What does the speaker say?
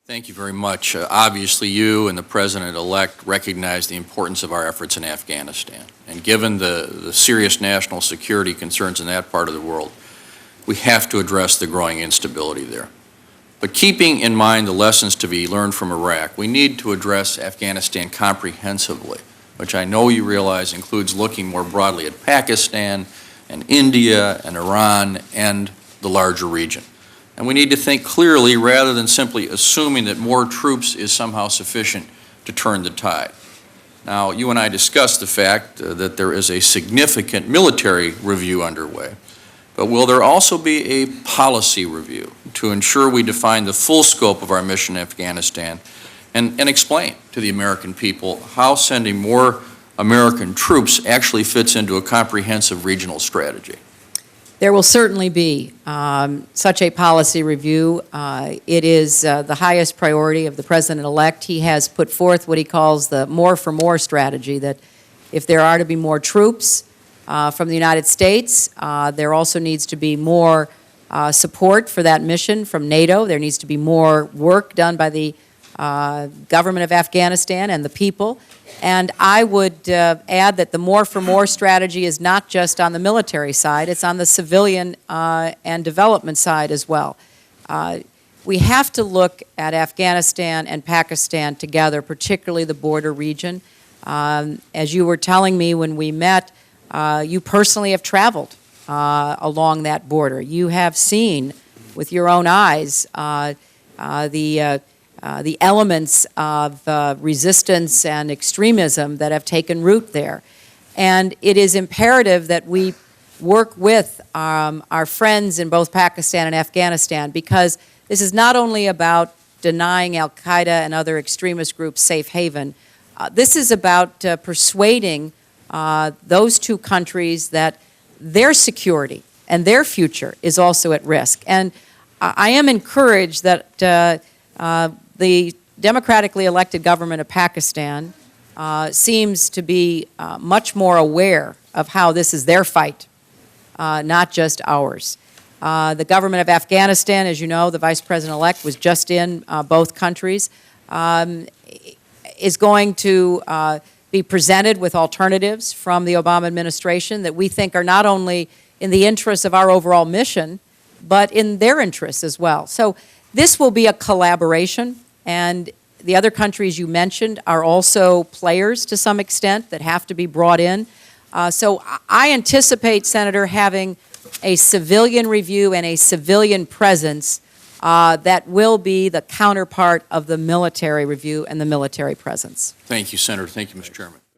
Thank you very much. Obviously, you and the President-elect recognize the importance of our efforts in Afghanistan. And given the serious national security concerns in that part of the world, we have to address the growing instability there. But keeping in mind the lessons to be learned from Iraq, we need to address Afghanistan comprehensively, which I know you realize includes looking more broadly at Pakistan and India and Iran and the larger region. And we need to think clearly rather than simply assuming that more troops is somehow sufficient to turn the tide. Now, you and I discussed the fact that there is a significant military review underway, but will there also be a policy review to ensure we define the full scope of our mission in Afghanistan and explain to the American people how sending more American troops actually fits into a comprehensive regional strategy? There will certainly be such a policy review. It is the highest priority of the President-elect. He has put forth what he calls the more for more strategy, that if there are to be more troops from the United States, there also needs to be more support for that mission from NATO. There needs to be more work done by the government of Afghanistan and the people. And I would add that the more for more strategy is not just on the military side, it's on the civilian and development side as well. We have to look at Afghanistan and Pakistan together, particularly the border region. As you were telling me when we met, you personally have traveled along that border. You have seen with your own eyes the elements of resistance and extremism that have taken root there. And it is imperative that we work with our friends in both Pakistan and Afghanistan, because this is not only about denying al-Qaeda and other extremist groups safe haven. This is about persuading those two countries that their security and their future is also at risk. And I am encouraged that the democratically elected government of Pakistan seems to be much more aware of how this is their fight, not just ours. The government of Afghanistan, as you know, the Vice President-elect was just in both countries, is going to be presented with alternatives from the Obama administration that we think are not only in the interests of our overall mission, but in their interests as well. So this will be a collaboration, and the other countries you mentioned are also players to some extent that have to be brought in. So I anticipate, Senator, having a civilian review and a civilian presence that will be the counterpart of the military review and the military presence. Thank you, Senator. Thank you, Mr. Chairman.